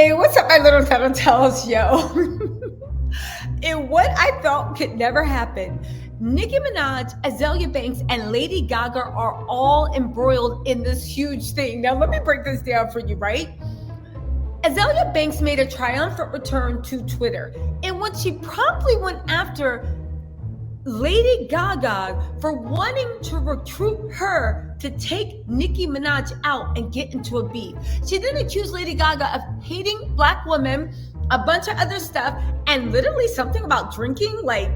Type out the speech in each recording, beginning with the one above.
Hey, what's up, my little Tattle Tells, yo? And what I thought could never happen, Nicki Minaj, Azealia Banks, and Lady Gaga are all embroiled in this huge thing. Now, let me break this down for you, right? Azealia Banks made a triumphant return to Twitter, in which she promptly went after Lady Gaga for wanting to recruit her to take Nicki Minaj out and get into a beef. She then accused Lady Gaga of hating black women, a bunch of other stuff, and literally something about drinking like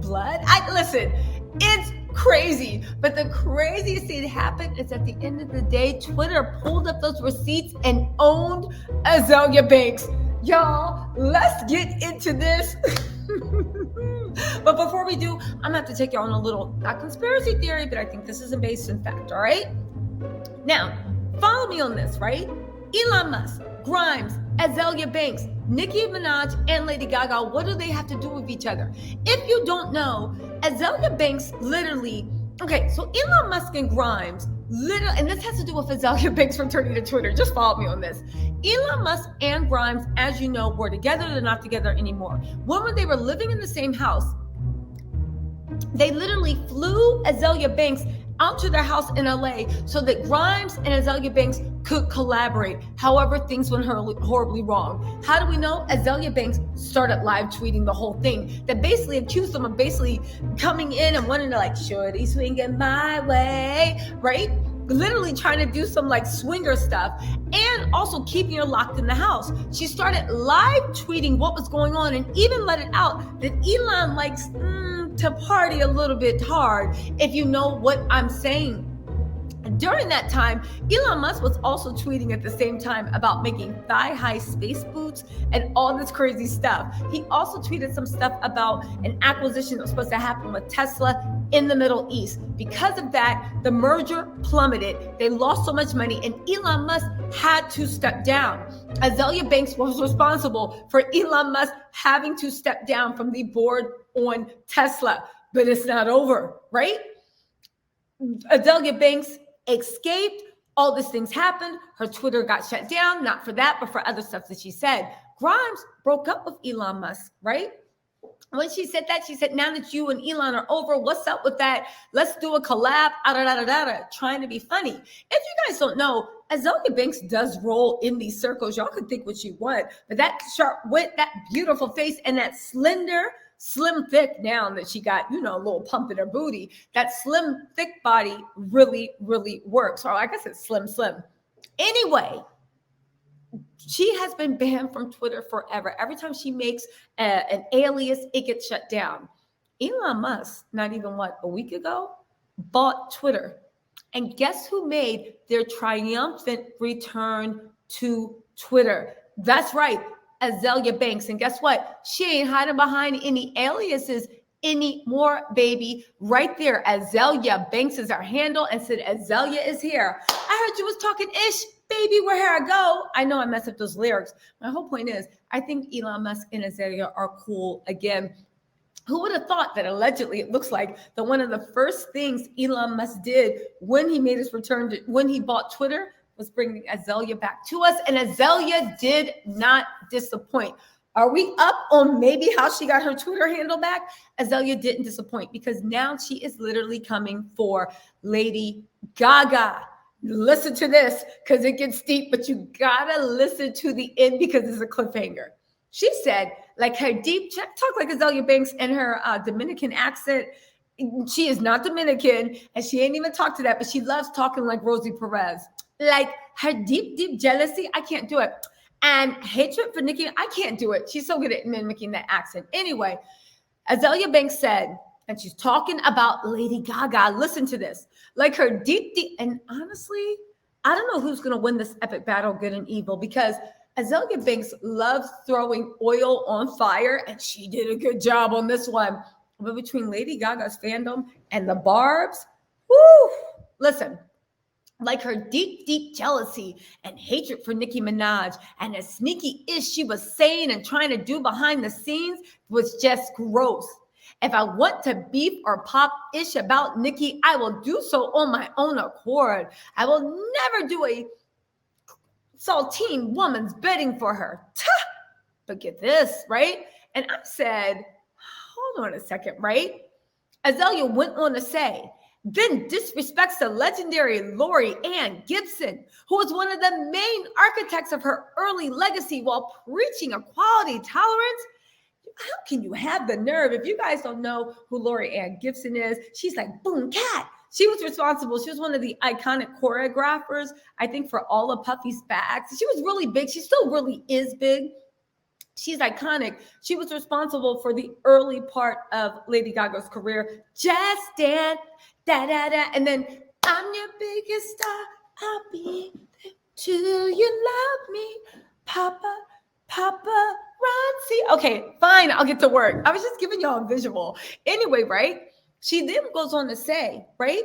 blood. Listen, it's crazy. But the craziest thing that happened is at the end of the day, Twitter pulled up those receipts and owned Azealia Banks. Y'all, let's get into this. But before we do, I'm gonna have to take you on a little, not conspiracy theory, but I think this is based in fact, all right? Now, follow me on this, right? Elon Musk, Grimes, Azealia Banks, Nicki Minaj, and Lady Gaga, what do they have to do with each other? If you don't know, Azealia Banks literally, okay, so Elon Musk and Grimes, literally, and this has to do with Azealia Banks returning to Twitter, just follow me on this. Elon Musk and Grimes, as you know, were together, they're not together anymore. When they were living in the same house, they literally flew Azealia Banks out to their house in LA so that Grimes and Azealia Banks could collaborate. However, things went horribly wrong. How do we know? Azealia Banks started live tweeting the whole thing that basically accused them of basically coming in and wanting to like, shorty swinging my way, right? Literally trying to do some like swinger stuff and also keeping her locked in the house. She started live tweeting what was going on and even let it out that Elon likes to party a little bit hard, if you know what I'm saying. During that time, Elon Musk was also tweeting at the same time about making thigh-high space boots and all this crazy stuff. He also tweeted some stuff about an acquisition that was supposed to happen with Tesla in the Middle East. Because of that, the merger plummeted. They lost so much money, and Elon Musk had to step down. Azealia Banks was responsible for Elon Musk having to step down from the board on Tesla. But it's not over, right? Azealia Banks escaped. All these things happened. Her Twitter got shut down, not for that, but for other stuff that she said. Grimes broke up with Elon Musk, right? When she said that, she said, now that you and Elon are over, what's up with that? Let's do a collab, trying to be funny. If you guys don't know, Azealia Banks does roll in these circles. Y'all can think what you want, but that sharp wit, that beautiful face, and that slender, slim, thick now that she got, a little pump in her booty, that slim, thick body really, really works. Or like I said, slim. Anyway, she has been banned from Twitter forever. Every time she makes an alias, it gets shut down. Elon Musk, not even a week ago, bought Twitter. And guess who made their triumphant return to Twitter? That's right, Azealia Banks. And guess what? She ain't hiding behind any aliases anymore, baby. Right there, Azealia Banks is our handle, and said Azealia is here. I heard you was talking ish, baby, where here I go. I know I messed up those lyrics. My whole point is, I think Elon Musk and Azealia are cool again. Who would have thought that allegedly it looks like that one of the first things Elon Musk did when he made his return when he bought Twitter was bringing Azealia back to us, and Azealia did not disappoint. Are we up on maybe how she got her Twitter handle back? Azealia didn't disappoint because now she is literally coming for Lady Gaga. Listen to this because it gets deep, but you gotta listen to the end because it's a cliffhanger. She said, like her deep talk like Azealia Banks and her Dominican accent. She is not Dominican and she ain't even talked to that, but she loves talking like Rosie Perez. Like her deep jealousy, I can't do it. And hatred for Nicki, I can't do it. She's so good at mimicking that accent. Anyway, Azealia Banks said, and she's talking about Lady Gaga. Listen to this. Like her deep, and honestly, I don't know who's going to win this epic battle, good and evil, because Azealia Banks loves throwing oil on fire, and she did a good job on this one. But between Lady Gaga's fandom and the Barbs, whoo, listen, like her deep jealousy and hatred for Nicki Minaj and the sneaky ish she was saying and trying to do behind the scenes was just gross. If I want to beef or pop ish about Nicki, I will do so on my own accord. I will never do a saltine woman's bidding for her. But get this, right? And I said, hold on a second, right? Azealia went on to say, then disrespects the legendary Lori Ann Gibson, who was one of the main architects of her early legacy while preaching equality, tolerance. How can you have the nerve? If you guys don't know who Lori Ann Gibson is, she's like, boom, cat. She was responsible. She was one of the iconic choreographers, I think, for all of Puffy's bags. She was really big. She still really is big. She's iconic. She was responsible for the early part of Lady Gaga's career. Just dance, da-da-da. And then, I'm your biggest star. I'll be there till you love me. Papa, Papa, Ronzi. Okay, fine. I'll get to work. I was just giving y'all a visual. Anyway, right? She then goes on to say, right?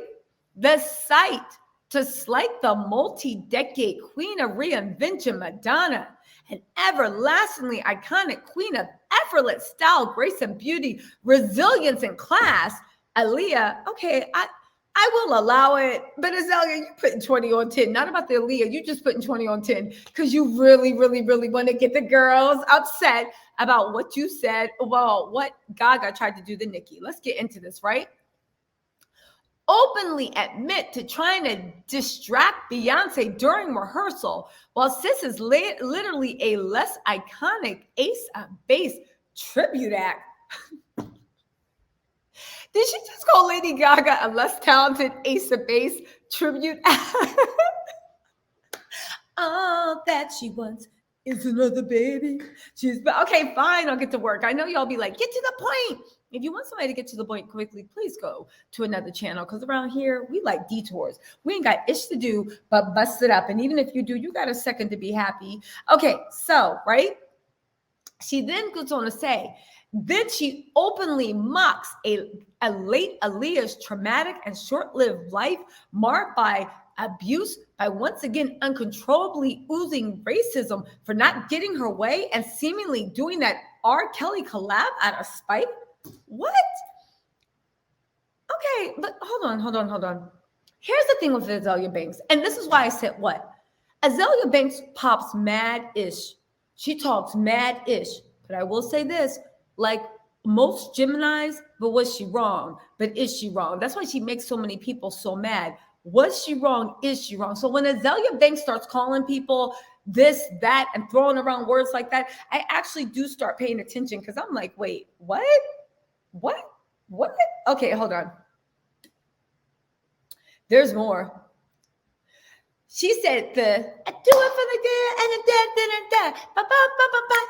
The sight to slight the multi-decade queen of reinvention, Madonna, an everlastingly iconic queen of effortless style, grace, and beauty, resilience, and class, Aaliyah. Okay, I will allow it, but Azealia, you putting 20 on 10. Not about the Aaliyah, you just putting 20 on 10 because you really, really, really want to get the girls upset about what you said, well, what Gaga tried to do to Nicki. Let's get into this, right? Openly admit to trying to distract Beyonce during rehearsal, while Sis is literally a less iconic Ace of Base tribute act. Did she just call Lady Gaga a less talented Ace of Base tribute act? All that she wants is another baby. Okay, fine, I'll get to work. I know y'all be like, get to the point. If you want somebody to get to the point quickly, please go to another channel, because around here, we like detours. We ain't got ish to do but bust it up. And even if you do, you got a second to be happy. Okay, so, right? She then goes on to say, then she openly mocks a late Aaliyah's traumatic and short-lived life marked by abuse, by once again uncontrollably oozing racism for not getting her way and seemingly doing that R. Kelly collab out of spite. What? Okay, but hold on. Here's the thing with Azealia Banks, and this is why I said what? Azealia Banks pops mad-ish. She talks mad-ish, but I will say this, like most Geminis, but was she wrong? But is she wrong? That's why she makes so many people so mad. Was she wrong? Is she wrong? So when Azealia Banks starts calling people this, that, and throwing around words like that, I actually do start paying attention because I'm like, wait, what? What? Okay, hold on. There's more. She said I do it for the good and the dead,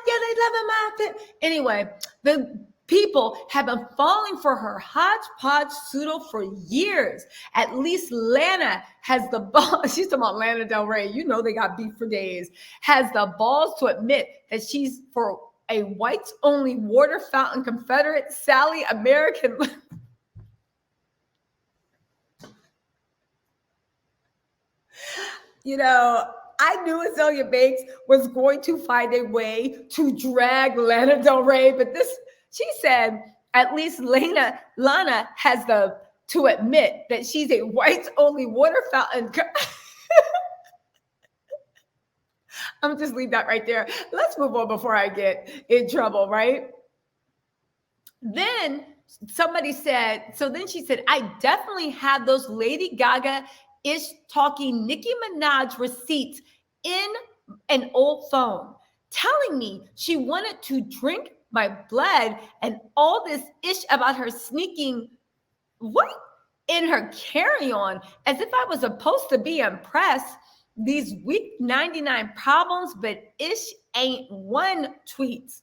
yeah, they love him. Anyway, the people have been falling for her hodgepodge pseudo for years. At least Lana has the balls. She's talking about Lana Del Rey. You know they got beef for days. Has the balls to admit that she's for a whites-only water fountain Confederate Sally American. You know, I knew Azealia Banks was going to find a way to drag Lana Del Rey, but she said, at least Lana has to admit that she's a whites-only water fountain. I'm gonna just leave that right there. Let's move on before I get in trouble, right? Then somebody said, so then she said, I definitely have those Lady Gaga-ish talking Nicki Minaj receipts in an old phone, telling me she wanted to drink my blood and all this ish about her sneaking, what? In her carry-on, as if I was supposed to be impressed. These weak 99 problems, but ish ain't one tweets.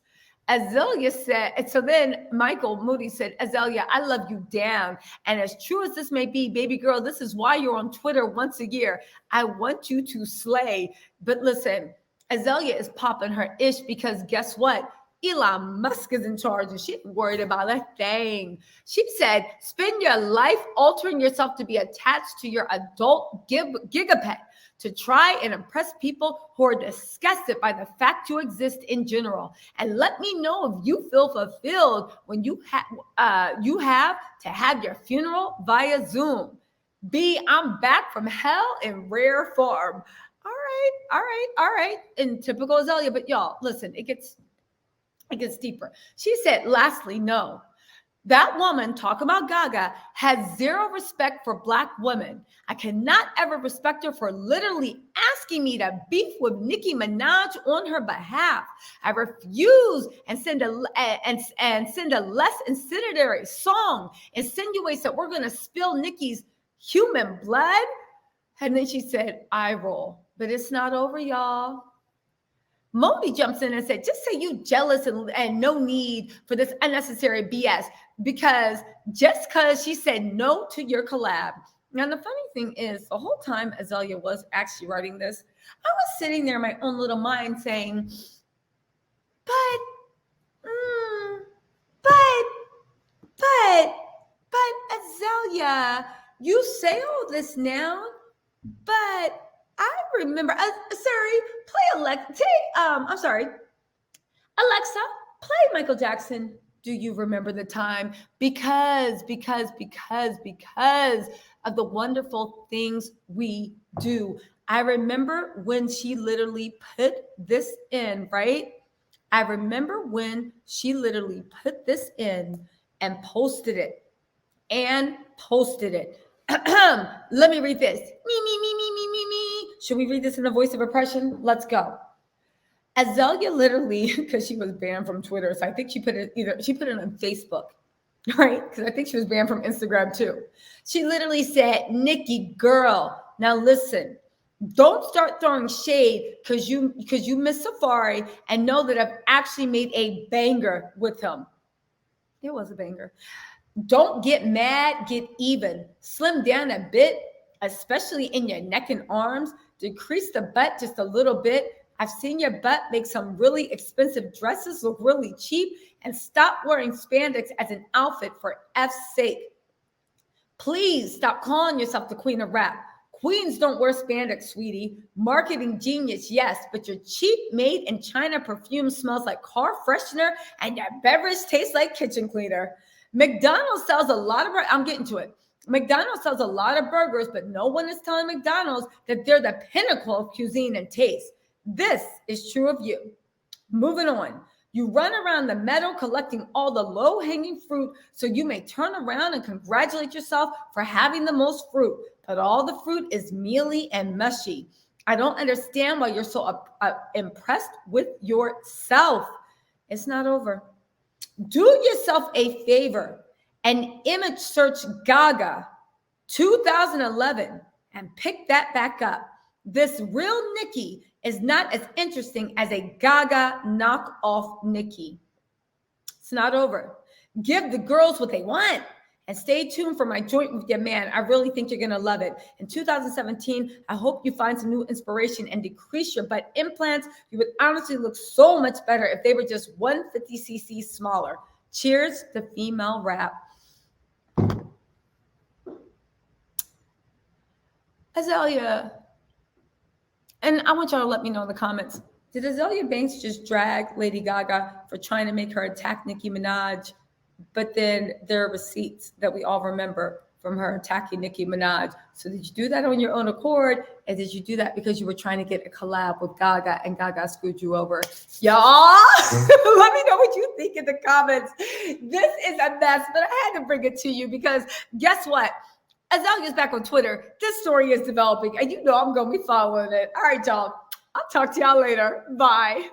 Azealia said, and so then Michael Moody said, Azealia, I love you down. And as true as this may be, baby girl, this is why you're on Twitter once a year. I want you to slay. But listen, Azealia is popping her ish because guess what? Elon Musk is in charge and she ain't worried about a thing. She said, spend your life altering yourself to be attached to your adult gigapet to try and impress people who are disgusted by the fact you exist in general. And let me know if you feel fulfilled when you have to have your funeral via Zoom. I'm back from hell in rare form. All right. In typical Azealia, but y'all, listen, it gets deeper. She said, lastly, no. That woman, talk about Gaga, has zero respect for Black women. I cannot ever respect her for literally asking me to beef with Nicki Minaj on her behalf. I refuse and send a less incendiary song, insinuates that we're going to spill Nicki's human blood. And then she said, I roll. But it's not over, y'all. Modi jumps in and said, just say you jealous and no need for this unnecessary BS because she said no to your collab. Now, the funny thing is, the whole time Azealia was actually writing this, I was sitting there in my own little mind saying, but Azealia, you say all this now, but I remember, Alexa, play Michael Jackson. Do you remember the time? Because of the wonderful things we do. I remember when she literally put this in, right? I remember when she literally put this in and posted it. Let me read this. Me. Should we read this in the voice of oppression? Let's go. Azealia literally, because she was banned from Twitter, so I think she put it on Facebook, right? Because I think she was banned from Instagram too. She literally said, Nicki, girl, now listen, don't start throwing shade because you missed Safari and know that I've actually made a banger with him. It was a banger. Don't get mad, get even. Slim down a bit, especially in your neck and arms. Decrease the butt just a little bit. I've seen your butt make some really expensive dresses look really cheap, and stop wearing spandex as an outfit for F's sake. Please stop calling yourself the queen of rap. Queens don't wear spandex, sweetie. Marketing genius, yes, but your cheap made in China perfume smells like car freshener and your beverage tastes like kitchen cleaner. McDonald's sells a lot of, I'm getting to it. McDonald's sells a lot of burgers, but no one is telling McDonald's that they're the pinnacle of cuisine and taste. This is true of you. Moving on. You run around the meadow collecting all the low-hanging fruit so you may turn around and congratulate yourself for having the most fruit, but all the fruit is mealy and mushy. I don't understand why you're so impressed with yourself. It's not over. Do yourself a favor and image search Gaga 2011 and pick that back up. This real Nicki is not as interesting as a Gaga knockoff Nicki. It's not over. Give the girls what they want and stay tuned for my joint with your man. I really think you're going to love it. In 2017, I hope you find some new inspiration and decrease your butt implants. You would honestly look so much better if they were just 150cc smaller. Cheers to female rap. Azealia. And I want y'all to let me know in the comments, did Azealia Banks just drag Lady Gaga for trying to make her attack Nicki Minaj? But then there are receipts that we all remember from her attacking Nicki Minaj. So did you do that on your own accord? And did you do that because you were trying to get a collab with Gaga and Gaga screwed you over? Y'all, let me know what you think in the comments. This is a mess, but I had to bring it to you because guess what? Azalia's back on Twitter. This story is developing, and you know I'm going to be following it. All right, y'all. I'll talk to y'all later. Bye.